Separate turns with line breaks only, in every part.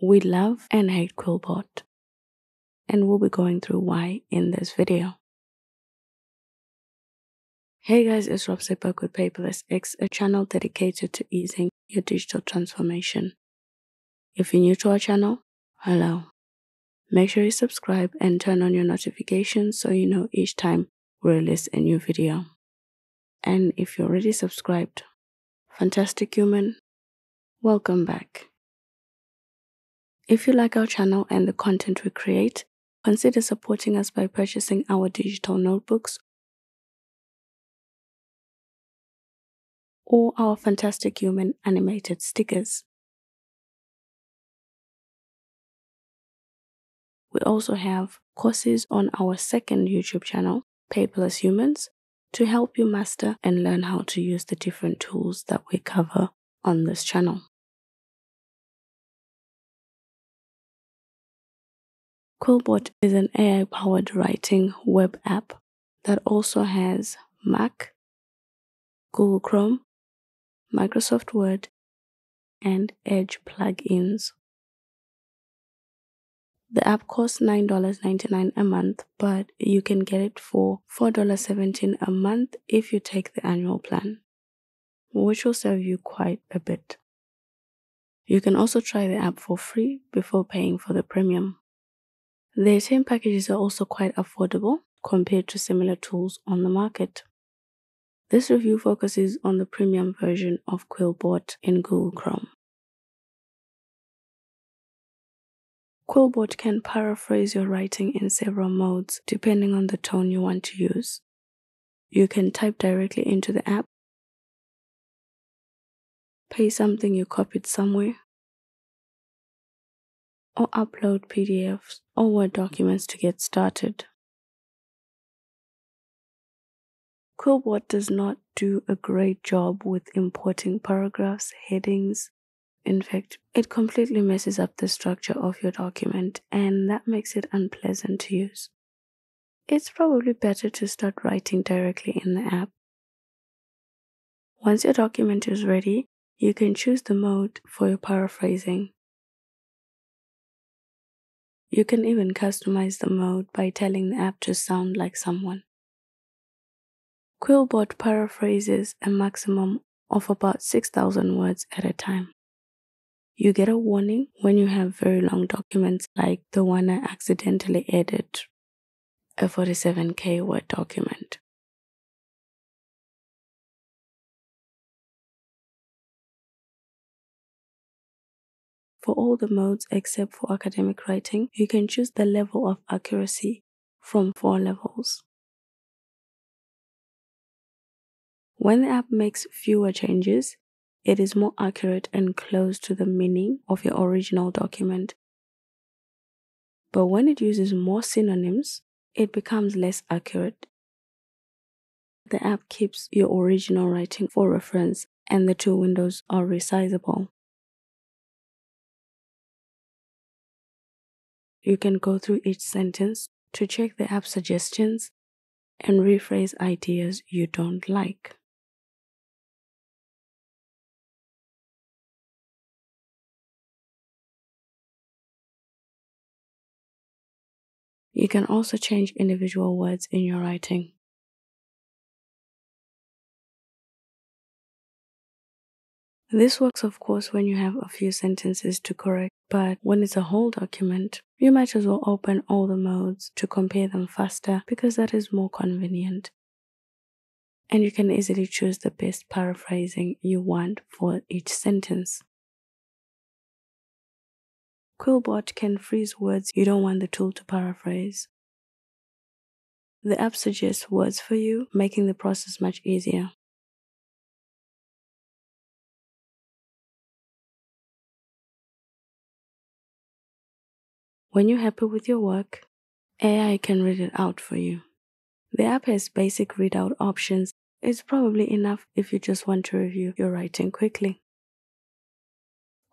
We love and hate Quillbot, and we'll be going through why in this video. Hey guys, it's Robsy back with Paperless X, a channel dedicated to easing your digital transformation. If you're new to our channel, hello. Make sure you subscribe and turn on your notifications so you know each time we release a new video. And if you're already subscribed, fantastic human, welcome back. If you like our channel and the content we create, consider supporting us by purchasing our digital notebooks or our fantastic human animated stickers. We also have courses on our second YouTube channel, Paperless Humans, to help you master and learn how to use the different tools that we cover on this channel. Quillbot is an AI-powered writing web app that also has Mac, Google Chrome, Microsoft Word, and Edge plugins. The app costs $9.99 a month, but you can get it for $4.17 a month if you take the annual plan, which will save you quite a bit. You can also try the app for free before paying for the premium. The ATM packages are also quite affordable compared to similar tools on the market. This review focuses on the premium version of Quillbot in Google Chrome. Quillbot can paraphrase your writing in several modes depending on the tone you want to use. You can type directly into the app, paste something you copied somewhere, or upload PDFs or Word documents to get started. Quillbot does not do a great job with importing paragraphs, headings. In fact, it completely messes up the structure of your document, and that makes it unpleasant to use. It's probably better to start writing directly in the app. Once your document is ready, you can choose the mode for your paraphrasing. You can even customize the mode by telling the app to sound like someone. Quillbot paraphrases a maximum of about 6,000 words at a time. You get a warning when you have very long documents like the one I accidentally edited, a 47K word document. For all the modes except for academic writing, you can choose the level of accuracy from 4 levels. When the app makes fewer changes, it is more accurate and close to the meaning of your original document. But when it uses more synonyms, it becomes less accurate. The app keeps your original writing for reference, and the 2 windows are resizable. You can go through each sentence to check the app suggestions and rephrase ideas you don't like. You can also change individual words in your writing. This works, of course, when you have a few sentences to correct, but when it's a whole document, you might as well open all the modes to compare them faster because that is more convenient. And you can easily choose the best paraphrasing you want for each sentence. Quillbot can freeze words you don't want the tool to paraphrase. The app suggests words for you, making the process much easier. When you're happy with your work, AI can read it out for you. The app has basic readout options. It's probably enough if you just want to review your writing quickly.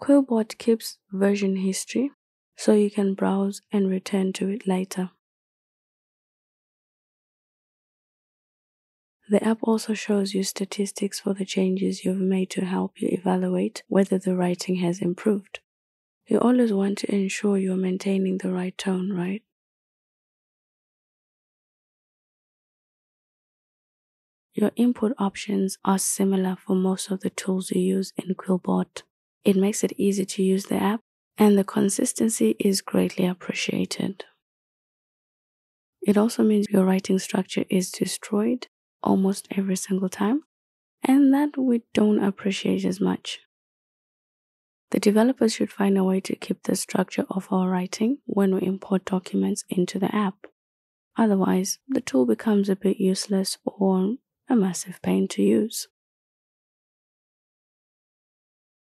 Quillbot keeps version history, so you can browse and return to it later. The app also shows you statistics for the changes you've made to help you evaluate whether the writing has improved. You always want to ensure you're maintaining the right tone, right? Your input options are similar for most of the tools you use in Quillbot. It makes it easy to use the app, and the consistency is greatly appreciated. It also means your writing structure is destroyed almost every single time, and that we don't appreciate as much. The developers should find a way to keep the structure of our writing when we import documents into the app. Otherwise, the tool becomes a bit useless or a massive pain to use.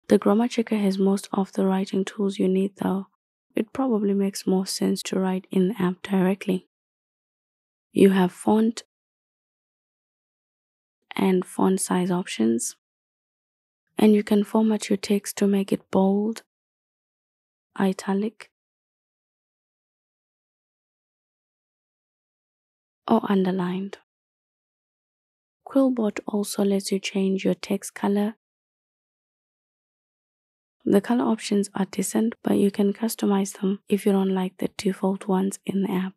The Grammar Checker has most of the writing tools you need though. It probably makes more sense to write in the app directly. You have font and font size options, and you can format your text to make it bold, italic, or underlined. Quillbot also lets you change your text color. The color options are decent, but you can customize them if you don't like the default ones in the app.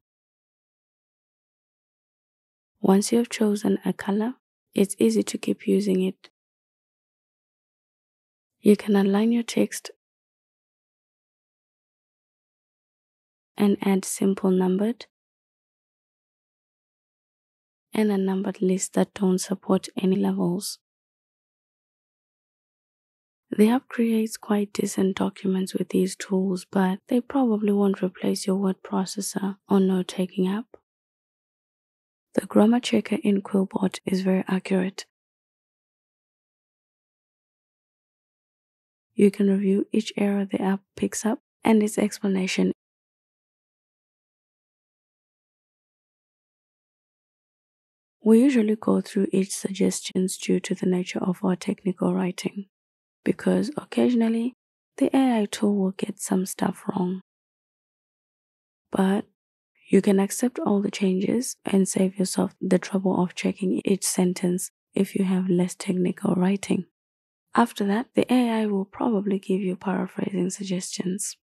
Once you have chosen a color, it's easy to keep using it. You can align your text and add simple numbered and unnumbered lists that don't support any levels. The app creates quite decent documents with these tools, but they probably won't replace your word processor or note-taking app. The Grammar Checker in Quillbot is very accurate. You can review each error the app picks up and its explanation. We usually go through each suggestions due to the nature of our technical writing, because occasionally the AI tool will get some stuff wrong. But you can accept all the changes and save yourself the trouble of checking each sentence if you have less technical writing. After that, the AI will probably give you paraphrasing suggestions.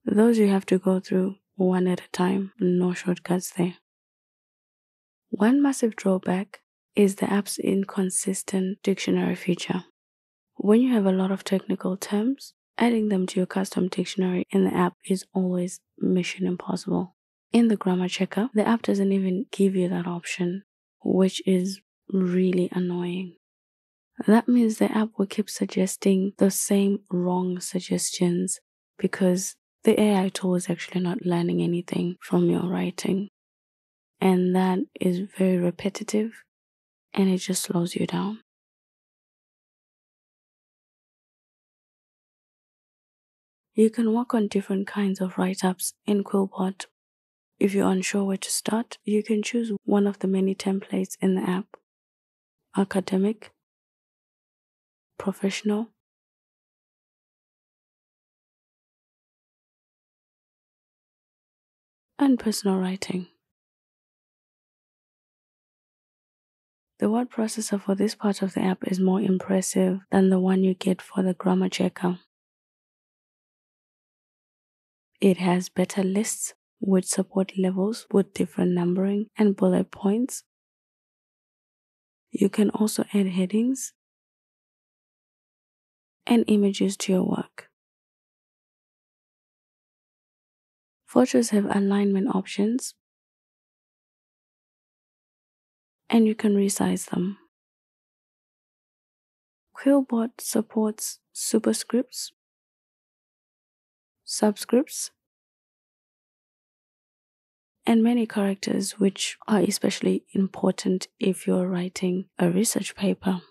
Those you have to go through one at a time, no shortcuts there. One massive drawback is the app's inconsistent dictionary feature. When you have a lot of technical terms, adding them to your custom dictionary in the app is always mission impossible. In the Grammar Checker, the app doesn't even give you that option, which is really annoying. That means the app will keep suggesting the same wrong suggestions because the AI tool is actually not learning anything from your writing. And that is very repetitive and it just slows you down. You can work on different kinds of write-ups in Quillbot. If you're unsure where to start, you can choose one of the many templates in the app: academic, professional, and personal writing. The word processor for this part of the app is more impressive than the one you get for the Grammar Checker. It has better lists with support levels with different numbering and bullet points. You can also add headings and images to your work. Photos have alignment options and you can resize them. Quillbot supports superscripts, subscripts, and many characters, which are especially important if you're writing a research paper.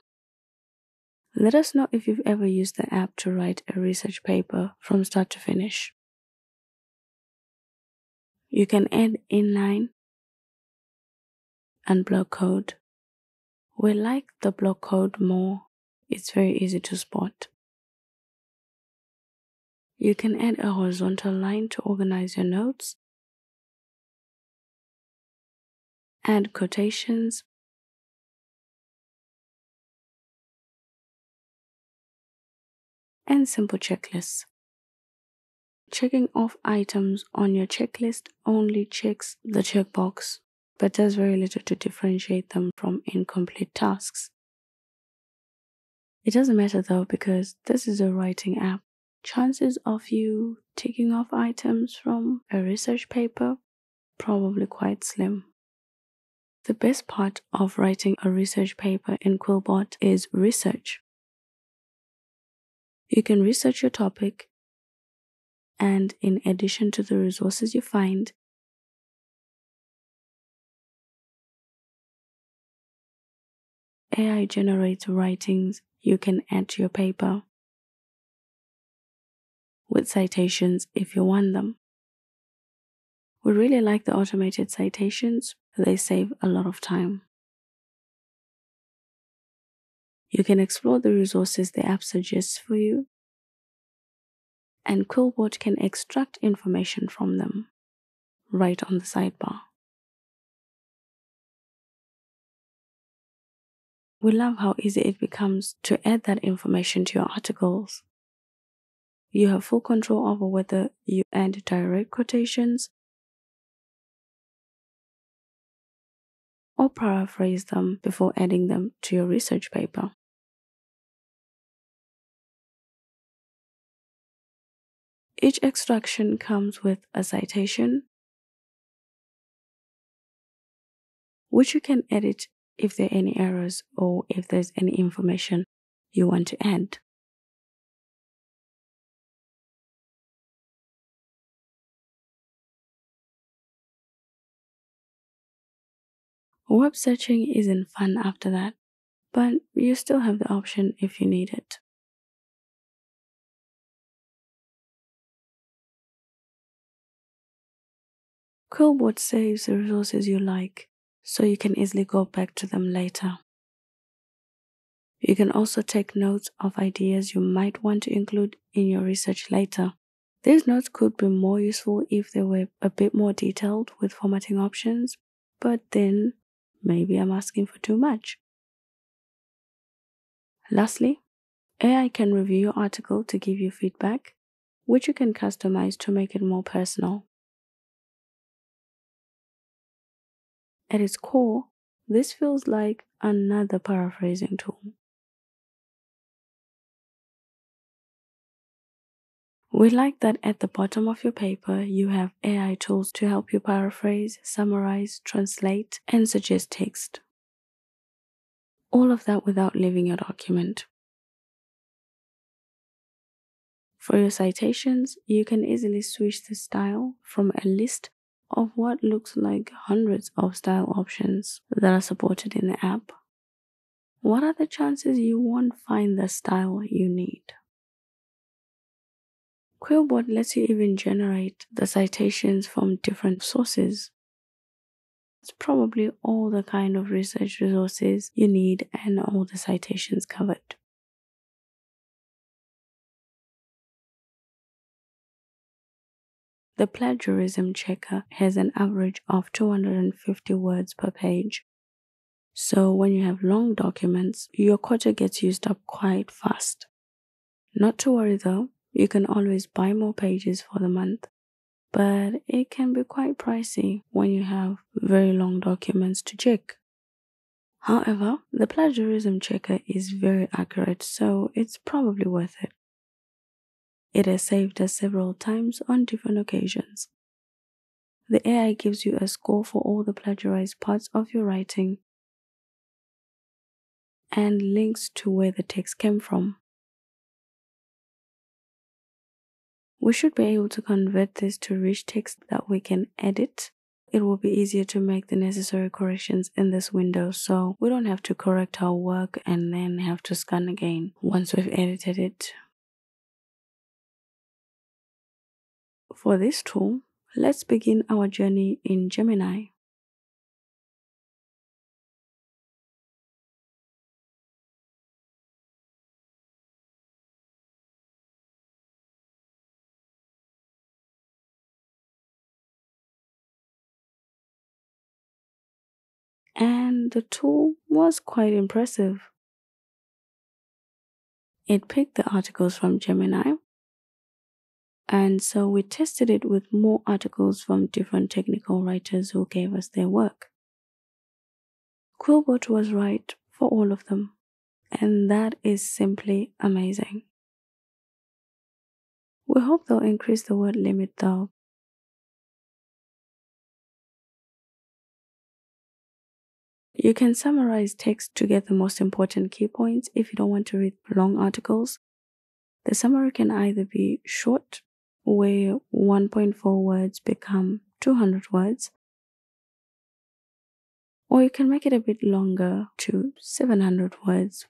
Let us know if you've ever used the app to write a research paper from start to finish. You can add inline and block code. We like the block code more. It's very easy to spot. You can add a horizontal line to organize your notes, add quotations, and simple checklists. Checking off items on your checklist only checks the checkbox, but does very little to differentiate them from incomplete tasks. It doesn't matter though, because this is a writing app. Chances of you ticking off items from a research paper probably quite slim. The best part of writing a research paper in Quillbot is research. You can research your topic, and in addition to the resources you find, AI generates writings you can add to your paper with citations if you want them. We really like the automated citations. They save a lot of time. You can explore the resources the app suggests for you, and Quillbot can extract information from them right on the sidebar. We love how easy it becomes to add that information to your articles. You have full control over whether you add direct quotations or paraphrase them before adding them to your research paper. Each extraction comes with a citation, which you can edit if there are any errors or if there's any information you want to add. Web searching isn't fun after that, but you still have the option if you need it. Quillbot saves the resources you like, so you can easily go back to them later. You can also take notes of ideas you might want to include in your research later. These notes could be more useful if they were a bit more detailed with formatting options, but then maybe I'm asking for too much. Lastly, AI can review your article to give you feedback, which you can customize to make it more personal. At its core, this feels like another paraphrasing tool. We like that at the bottom of your paper, you have AI tools to help you paraphrase, summarize, translate, and suggest text. All of that without leaving your document. For your citations, you can easily switch the style from a list of what looks like hundreds of style options that are supported in the app. What are the chances you won't find the style you need? Quillbot lets you even generate the citations from different sources. It's probably all the kind of research resources you need and all the citations covered. The plagiarism checker has an average of 250 words per page. So when you have long documents, your quota gets used up quite fast. Not to worry though, you can always buy more pages for the month, but it can be quite pricey when you have very long documents to check. However, the plagiarism checker is very accurate, so it's probably worth it. It has saved us several times on different occasions. The AI gives you a score for all the plagiarized parts of your writing and links to where the text came from. We should be able to convert this to rich text that we can edit. It will be easier to make the necessary corrections in this window, so we don't have to correct our work and then have to scan again once we've edited it. For this tool, let's begin our journey in Gemini. And the tool was quite impressive. It picked the articles from Gemini, and so we tested it with more articles from different technical writers who gave us their work. Quillbot was right for all of them, and that is simply amazing. We hope they'll increase the word limit though. You can summarize text to get the most important key points if you don't want to read long articles. The summary can either be short, where 1.4 words become 200 words, or you can make it a bit longer to 700 words.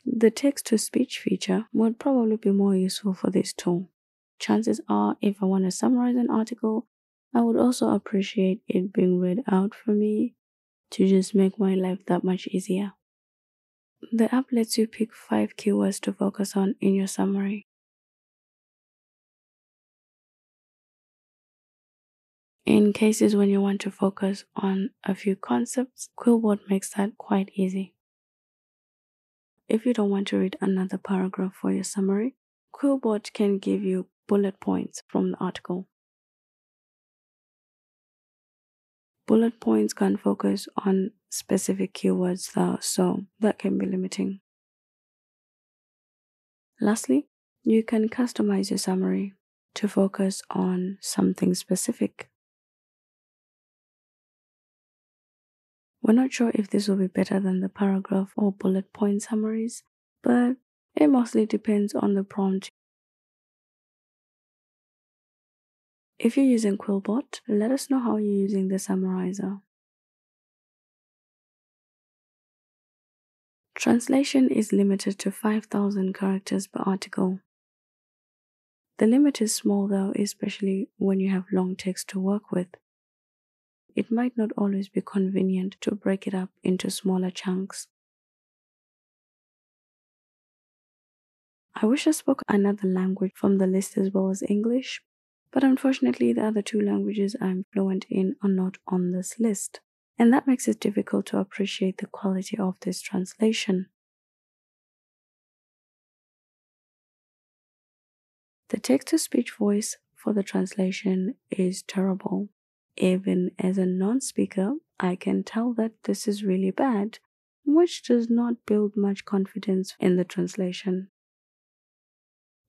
The text-to-speech feature would probably be more useful for this tool. Chances are, if I want to summarize an article, I would also appreciate it being read out for me to just make my life that much easier. The app lets you pick 5 keywords to focus on in your summary. In cases when you want to focus on a few concepts, Quillbot makes that quite easy. If you don't want to read another paragraph for your summary, Quillbot can give you bullet points from the article. Bullet points can focus on specific keywords though, so that can be limiting. Lastly, you can customize your summary to focus on something specific. We're not sure if this will be better than the paragraph or bullet point summaries, but it mostly depends on the prompt. If you're using Quillbot, let us know how you're using the summarizer. Translation is limited to 5,000 characters per article. The limit is small though, especially when you have long text to work with. It might not always be convenient to break it up into smaller chunks. I wish I spoke another language from the list as well as English, but unfortunately the other 2 languages I'm fluent in are not on this list, and that makes it difficult to appreciate the quality of this translation. The text-to-speech voice for the translation is terrible. Even as a non-speaker, I can tell that this is really bad, which does not build much confidence in the translation.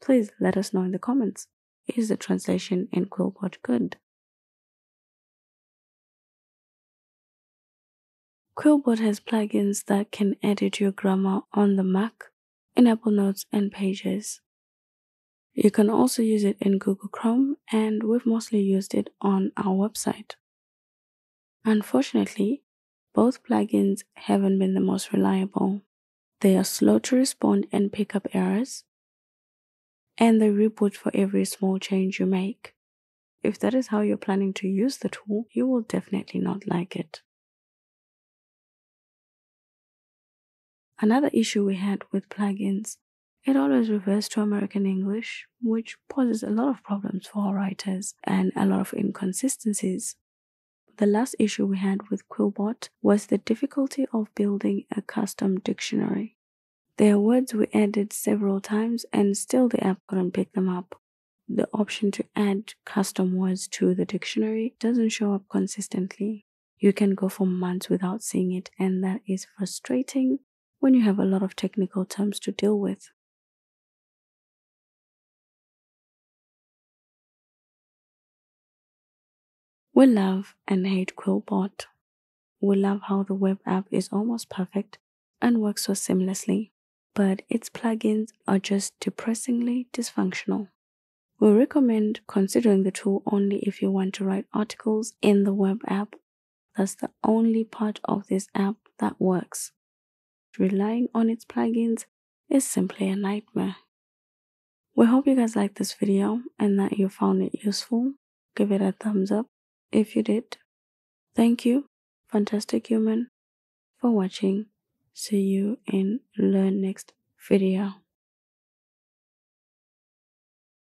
Please let us know in the comments. Is the translation in Quillbot good? Quillbot has plugins that can edit your grammar on the Mac, in Apple Notes and Pages. You can also use it in Google Chrome, and we've mostly used it on our website. Unfortunately, both plugins haven't been the most reliable. They are slow to respond and pick up errors, and they reboot for every small change you make. If that is how you're planning to use the tool, you will definitely not like it. Another issue we had with plugins, it always reverts to American English, which poses a lot of problems for our writers and a lot of inconsistencies. The last issue we had with Quillbot was the difficulty of building a custom dictionary. There are words we added several times and still the app couldn't pick them up. The option to add custom words to the dictionary doesn't show up consistently. You can go for months without seeing it, and that is frustrating when you have a lot of technical terms to deal with. We love and hate Quillbot. We love how the web app is almost perfect and works so seamlessly, but its plugins are just depressingly dysfunctional. We recommend considering the tool only if you want to write articles in the web app. That's the only part of this app that works. Relying on its plugins is simply a nightmare. We hope you guys liked this video and that you found it useful. Give it a thumbs up if you did. Thank you, Fantastic Human, for watching. See you in the next video.